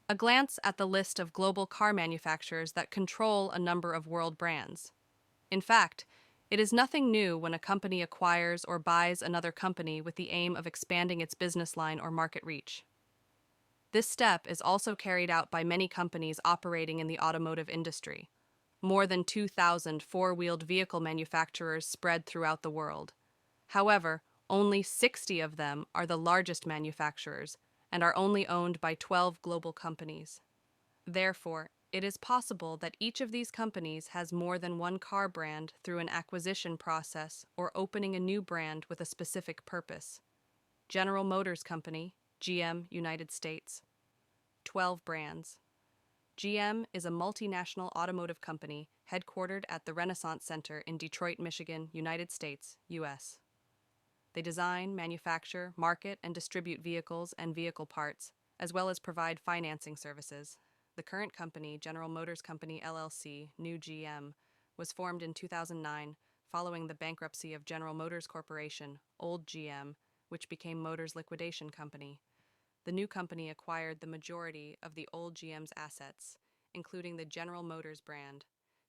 A glance at the list of global car manufacturers that control a number of world brands. In fact, it is nothing new when a company acquires or buys another company with the aim of expanding its business line or market reach. This step is also carried out by many companies operating in the automotive industry. More than 2,000 four-wheeled vehicle manufacturers spread throughout the world. However, only 60 of them are the largest manufacturers and are only owned by 12 global companies. Therefore, it is possible that each of these companies has more than one car brand through an acquisition process or opening a new brand with a specific purpose. General Motors Company, GM, United States. 12 brands. GM is a multinational automotive company headquartered at the Renaissance Center in Detroit, Michigan, United States, U.S. They design, manufacture, market, and distribute vehicles and vehicle parts, as well as provide financing services. The current company, General Motors Company LLC, New GM, was formed in 2009 following the bankruptcy of General Motors Corporation, Old GM, which became Motors Liquidation Company. The new company acquired the majority of the old GM's assets, including the General Motors brand.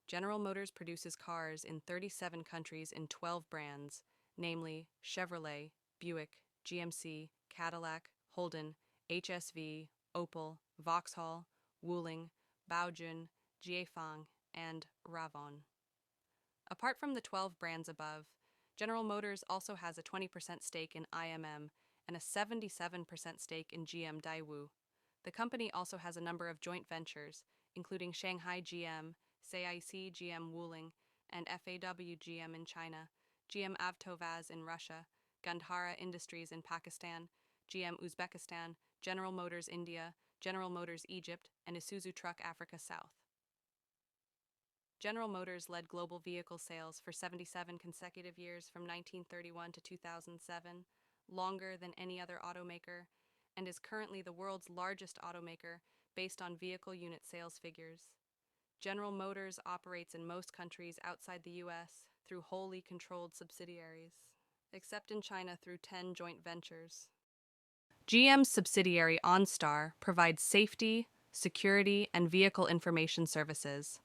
General Motors produces cars in 37 countries in 12 brands, namely Chevrolet, Buick, GMC, Cadillac, Holden, HSV, Opel, Vauxhall, Wuling, Baojun, Jiefang, and Ravon. Apart from the 12 brands above, General Motors also has a 20% stake in IMM and a 77% stake in GM Daewoo. The company also has a number of joint ventures, including Shanghai GM, CIC GM Wuling, and FAW GM in China, GM Avtovaz in Russia, Gandhara Industries in Pakistan, GM Uzbekistan, General Motors India, General Motors Egypt, and Isuzu Truck Africa South. General Motors led global vehicle sales for 77 consecutive years from 1931 to 2007, longer than any other automaker, and is currently the world's largest automaker based on vehicle unit sales figures. General Motors operates in most countries outside the U.S. through wholly controlled subsidiaries, except in China through 10 joint ventures. GM's subsidiary OnStar provides safety, security, and vehicle information services.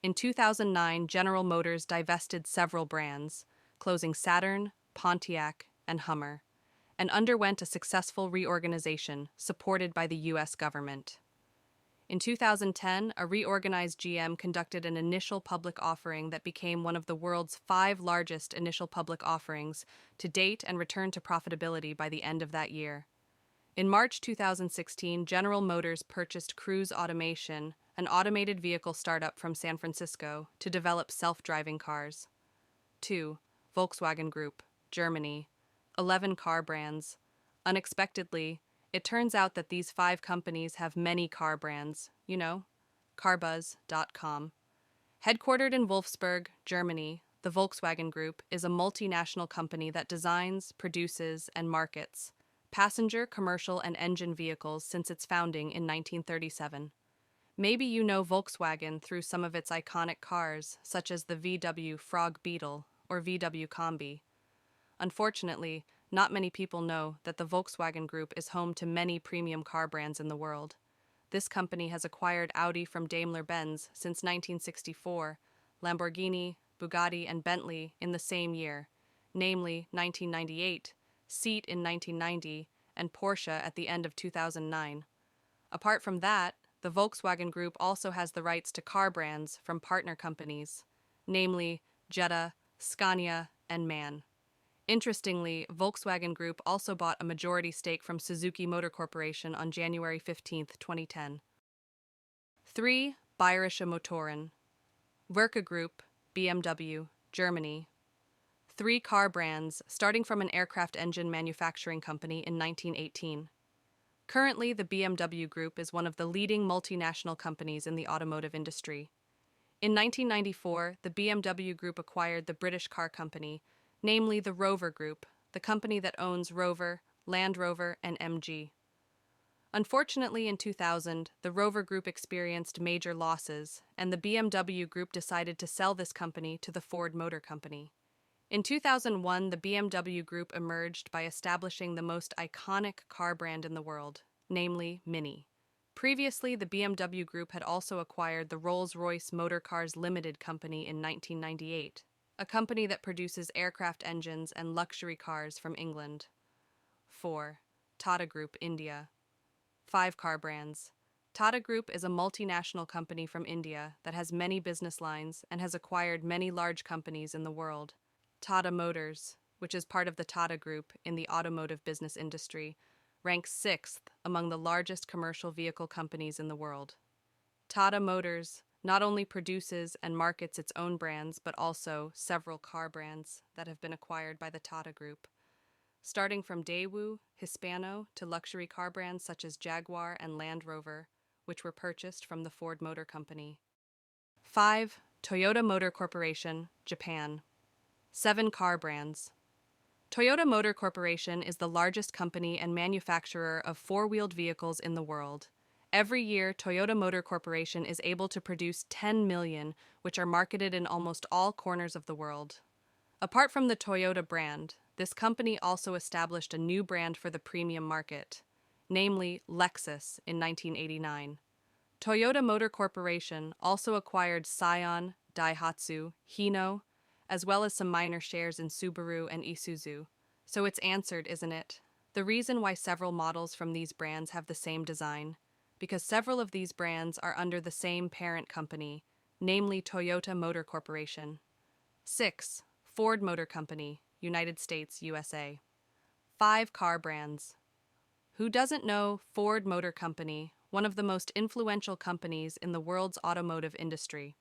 In 2009, General Motors divested several brands, closing Saturn, Pontiac, and Hummer, and underwent a successful reorganization supported by the U.S. government. In 2010, a reorganized GM conducted an initial public offering that became one of the world's 5 largest initial public offerings to date and returned to profitability by the end of that year. In March 2016, General Motors purchased Cruise Automation, an automated vehicle startup from San Francisco, to develop self-driving cars. 2. Volkswagen Group, Germany. 11 car brands. Unexpectedly, it turns out that these 5 companies have many car brands, carbuzz.com. Headquartered in Wolfsburg, Germany, the Volkswagen Group is a multinational company that designs, produces, and markets passenger, commercial, and engine vehicles since its founding in 1937. Maybe you know Volkswagen through some of its iconic cars, such as the VW Frog Beetle or VW Combi. Unfortunately, not many people know that the Volkswagen Group is home to many premium car brands in the world. This company has acquired Audi from Daimler-Benz since 1964, Lamborghini, Bugatti, and Bentley in the same year, namely 1998, Seat in 1990, and Porsche at the end of 2009. Apart from that, the Volkswagen Group also has the rights to car brands from partner companies, namely Jetta, Scania, and MAN. Interestingly, Volkswagen Group also bought a majority stake from Suzuki Motor Corporation on January 15, 2010. 3. Bayerische Motoren. Werke Group, BMW, Germany. 3 car brands, starting from an aircraft engine manufacturing company in 1918. Currently, the BMW Group is one of the leading multinational companies in the automotive industry. In 1994, the BMW Group acquired the British car company, namely the Rover Group, the company that owns Rover, Land Rover, and MG. Unfortunately, in 2000, the Rover Group experienced major losses, and the BMW Group decided to sell this company to the Ford Motor Company. In 2001, the BMW Group emerged by establishing the most iconic car brand in the world, namely Mini. Previously, the BMW Group had also acquired the Rolls-Royce Motor Cars Limited Company in 1998, a company that produces aircraft engines and luxury cars from England. 4. Tata Group, India. 5 car brands. Tata Group is a multinational company from India that has many business lines and has acquired many large companies in the world. Tata Motors, which is part of the Tata Group in the automotive business industry, ranks 6th among the largest commercial vehicle companies in the world. Tata Motors not only produces and markets its own brands, but also several car brands that have been acquired by the Tata Group, starting from Daewoo, Hispano, to luxury car brands such as Jaguar and Land Rover, which were purchased from the Ford Motor Company. 5. Toyota Motor Corporation, Japan. 7 car brands. Toyota Motor Corporation is the largest company and manufacturer of four-wheeled vehicles in the world. Every year, Toyota Motor Corporation is able to produce 10 million, which are marketed in almost all corners of the world. Apart from the Toyota brand, this company also established a new brand for the premium market, namely Lexus, in 1989. Toyota Motor Corporation also acquired Scion, Daihatsu, Hino, as well as some minor shares in Subaru and Isuzu. So it's answered, isn't it? The reason why several models from these brands have the same design, because several of these brands are under the same parent company, namely Toyota Motor Corporation. 6. Ford Motor Company, United States, USA. 5 car brands. Who doesn't know Ford Motor Company, one of the most influential companies in the world's automotive industry?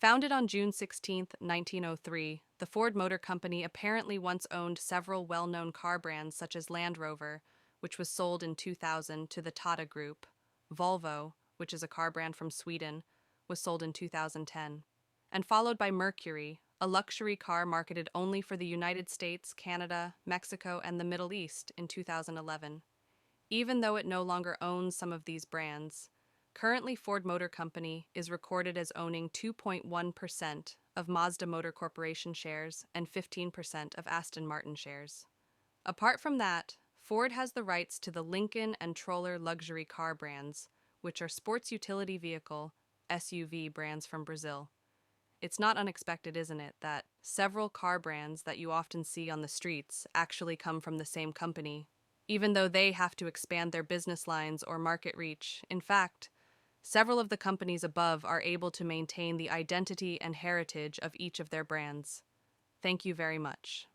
Founded on June 16, 1903, the Ford Motor Company apparently once owned several well-known car brands such as Land Rover, which was sold in 2000 to the Tata Group. Volvo, which is a car brand from Sweden, was sold in 2010. And followed by Mercury, a luxury car marketed only for the United States, Canada, Mexico, and the Middle East in 2011. Even though it no longer owns some of these brands, currently Ford Motor Company is recorded as owning 2.1% of Mazda Motor Corporation shares and 15% of Aston Martin shares. Apart from that, Ford has the rights to the Lincoln and Troller luxury car brands, which are sports utility vehicle, SUV brands from Brazil. It's not unexpected, isn't it, that several car brands that you often see on the streets actually come from the same company, even though they have to expand their business lines or market reach. In fact, several of the companies above are able to maintain the identity and heritage of each of their brands. Thank you very much.